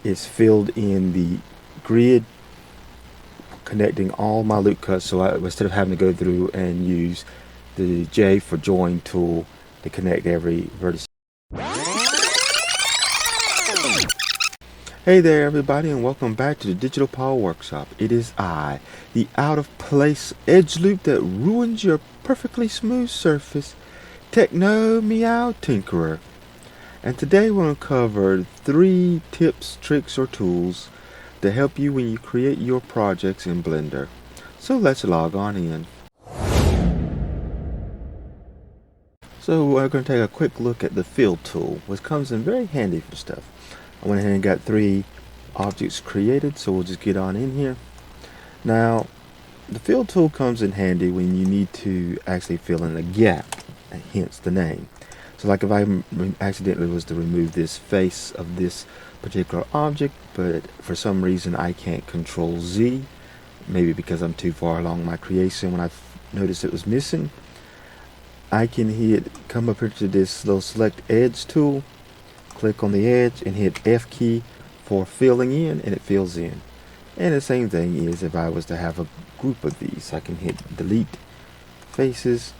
It's filled in the grid, connecting all my loop cuts, so instead of having to go through and use the J for join tool to connect every vertex. Hey there everybody, and welcome back to the Digital Power Workshop. It is I, the out of place edge loop that ruins your perfectly smooth surface, Techno Meow Tinkerer. And today we're going to cover 3 tips, tricks, or tools to help you when you create your projects in Blender. So let's log on in. So we're going to take a quick look at the fill tool, which comes in very handy for stuff. I went ahead and got 3 objects created, so we'll just get on in here. Now, the fill tool comes in handy when you need to actually fill in a gap, hence the name. So like if I accidentally was to remove this face of this particular object, but for some reason I can't control Z, maybe because I'm too far along my creation when I noticed it was missing, I can come up here to this little select edge tool, click on the edge and hit F key for filling in, and it fills in. And the same thing is if I was to have a group of these, I can hit delete faces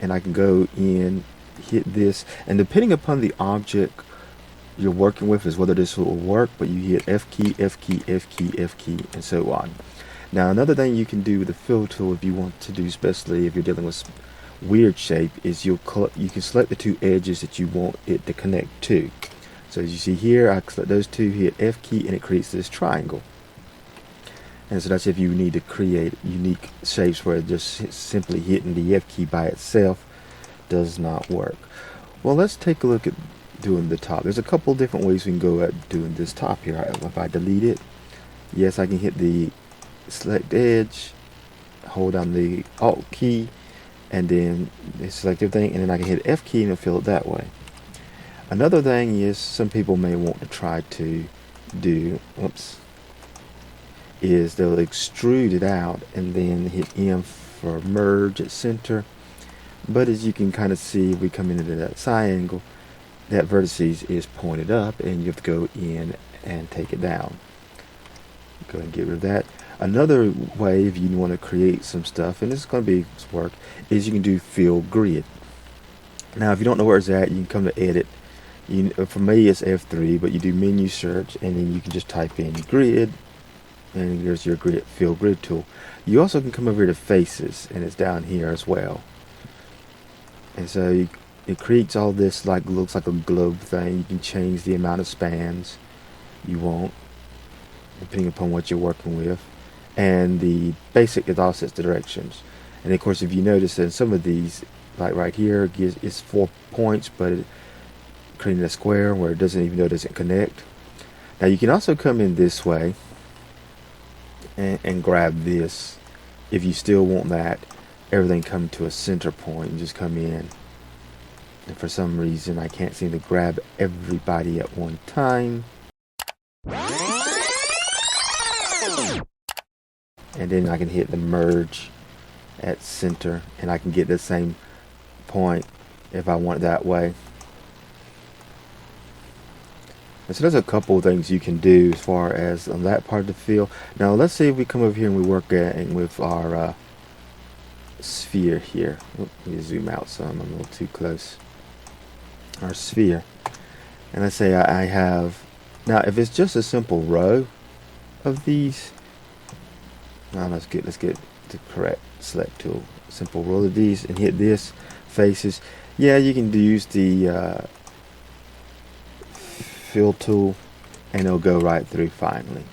and I can go in, hit this, and depending upon the object you're working with is whether this will work, but you hit F key, F key, F key, F key, and so on. Now another thing you can do with the fill tool, if you want to do, especially if you're dealing with weird shape, is you can select the 2 edges that you want it to connect to. So as you see here, I select those 2, hit F key, and it creates this triangle. And so that's if you need to create unique shapes where just simply hitting the F key by itself does not work. Well, let's take a look at doing the top. There's a couple different ways we can go at doing this top here. If I delete it, yes, I can hit the select edge, hold down the Alt key, and then select everything, and then I can hit F key and it'll fill it that way. Another thing is some people may want to try to do, is they'll extrude it out and then hit M for merge at center. But as you can kind of see, we come into that side angle, that vertices is pointed up, and you have to go in and take it down. Go ahead and get rid of that. Another way, if you want to create some stuff, and this is going to be work, is you can do fill grid. Now, if you don't know where it's at, you can come to edit. For me, it's F3, but you do menu search, and then you can just type in grid, and there's your fill grid tool. You also can come over here to faces, and it's down here as well. And so it creates all this, looks like a globe thing. You can change the amount of spans you want, depending upon what you're working with. And the basic, it all sets the directions. And of course, if you notice that some of these, like right here, it's 4 points, but creating a square where it doesn't even know it doesn't connect. Now you can also come in this way and grab this. If you still want that, everything come to a center point and just come in. And for some reason, I can't seem to grab everybody at one time. And then I can hit the merge at center, and I can get the same point if I want it that way. And so there's a couple of things you can do as far as on that part of the fill. Now let's see if we come over here and we work with our sphere here. Let me zoom out some, I'm a little too close. Our sphere. And let's say I have, now if it's just a simple row of these, now let's get the correct select tool. Simple row of these and hit this, faces. Yeah, you can use the fill tool and it'll go right through finally.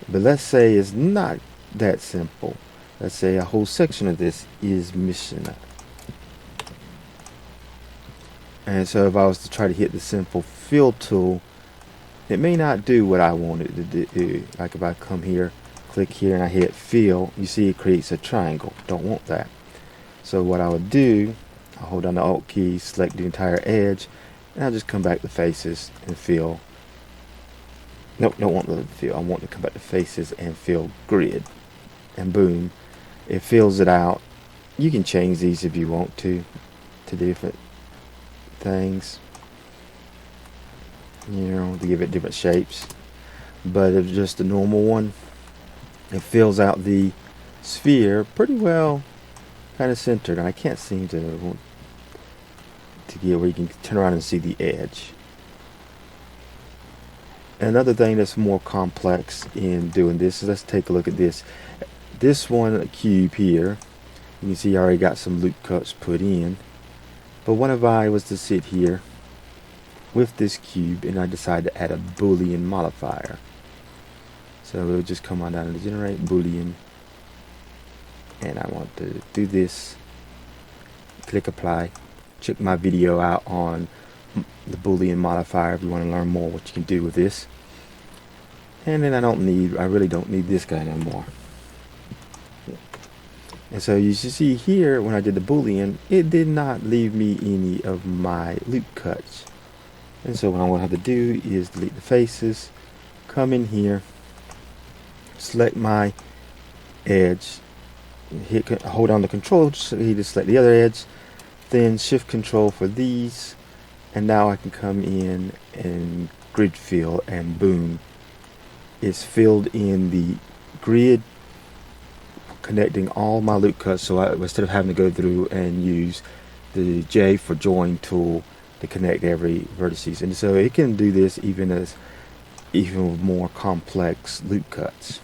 But let's say it's not that simple. Let's say a whole section of this is missing. And so if I was to try to hit the simple fill tool, it may not do what I want it to do. Like if I come here, click here, and I hit fill, you see it creates a triangle. Don't want that. So what I would do, I'll hold down the Alt key, select the entire edge, and I'll just come back to faces and fill. Nope, don't want the fill. I want to come back to faces and fill grid. And boom, it fills it out. You can change these if you want to different things, to give it different shapes. but it's just a normal one. It fills out the sphere pretty well, kind of centered. And I can't seem to get where you can turn around and see the edge. Another thing that's more complex in doing this is, let's take a look at this. This one cube here, you can see I already got some loop cuts put in. But what if I was to sit here with this cube and I decide to add a Boolean modifier? So we'll just come on down and generate Boolean, and I want to do this. Click apply. Check my video out on the Boolean modifier if you want to learn more what you can do with this. And then I really don't need this guy no more. And so you should see here, when I did the Boolean, it did not leave me any of my loop cuts. And so what I'm going to have to do is delete the faces, come in here, select my edge, hold down the control so he just select the other edge, then shift control for these, and now I can come in and grid fill, and boom, it's filled in the grid, connecting all my loop cuts. So instead of having to go through and use the J for join tool to connect every vertices, and so it can do this even with more complex loop cuts.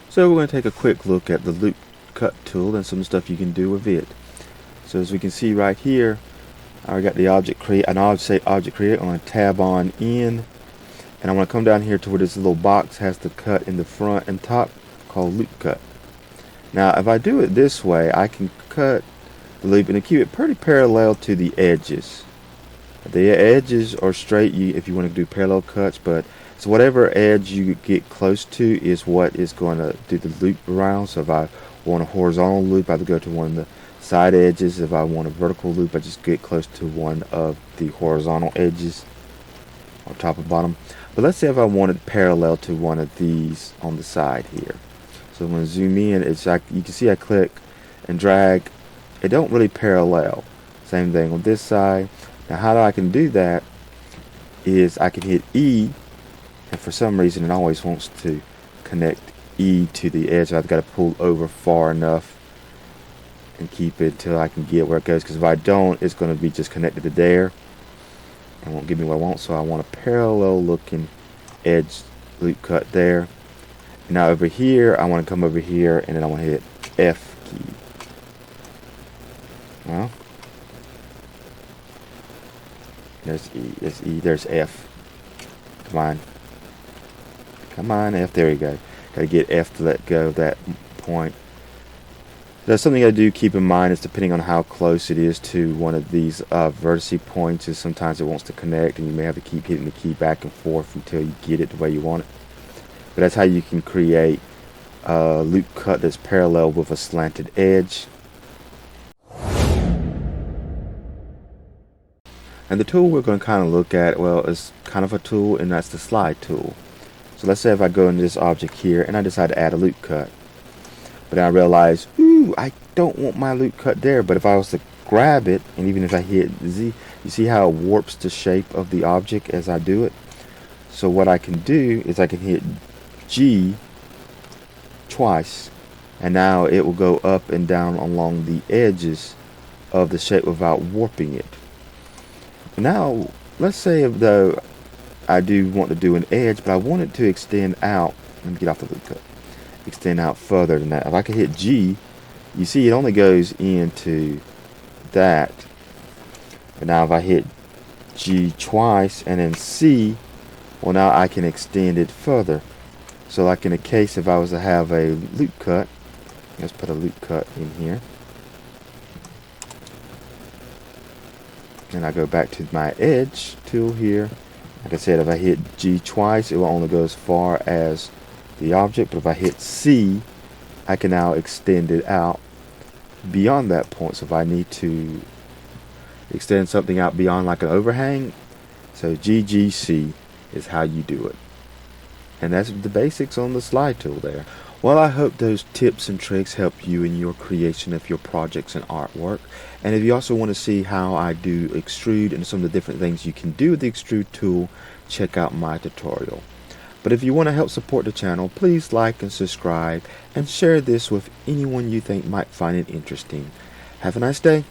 So we're going to take a quick look at the loop cut tool and some stuff you can do with it. So as we can see right here, I got the object create, and I'll say object create. I'm going to tab on in, and I'm going to come down here to where this little box has the cut in the front and top called loop cut. Now if I do it this way, I can cut the loop and keep it pretty parallel to the edges. The edges are straight if you want to do parallel cuts, but so whatever edge you get close to is what is going to do the loop around. So if I want a horizontal loop, I have to go to one of the side edges. If I want a vertical loop, I just get close to one of the horizontal edges on top and bottom. But let's say if I wanted parallel to one of these on the side here. So I'm going to zoom in. It's like you can see I click and drag. It don't really parallel. Same thing on this side. Now how I can do that is I can hit E, and for some reason it always wants to connect E to the edge. So I've got to pull over far enough and keep it till I can get where it goes, because if I don't, it's going to be just connected to there and won't give me what I want. So I want a parallel looking edge loop cut there. And now over here I want to come over here, and then I want to hit F key. Well, there's E, there's F. Come on, F, there we go. Gotta get F to let go of that point. That's something I do keep in mind, is depending on how close it is to one of these vertice points, is sometimes it wants to connect and you may have to keep hitting the key back and forth until you get it the way you want it. But that's how you can create a loop cut that's parallel with a slanted edge. And the tool we're going to kind of look at, well, is kind of a tool, and that's the slide tool. So let's say if I go into this object here and I decide to add a loop cut. But then I realize, ooh, I don't want my loop cut there. But if I was to grab it, and even if I hit Z, you see how it warps the shape of the object as I do it? So what I can do is I can hit G twice, and now it will go up and down along the edges of the shape without warping it. Now, let's say though I do want to do an edge, but I want it to extend out. Let me get off the loop cut. Extend out further than that. If I can hit G, you see it only goes into that. And now if I hit G twice and then C, well, now I can extend it further. So like in a case if I was to have a loop cut, let's put a loop cut in here. And I go back to my edge tool here. Like I said, if I hit G twice, it will only go as far as the object. But if I hit C, I can now extend it out beyond that point. So if I need to extend something out beyond like an overhang, so GGC is how you do it. And that's the basics on the slide tool there. Well, I hope those tips and tricks help you in your creation of your projects and artwork. And if you also want to see how I do extrude and some of the different things you can do with the extrude tool, check out my tutorial. But if you want to help support the channel, please like and subscribe and share this with anyone you think might find it interesting. Have a nice day.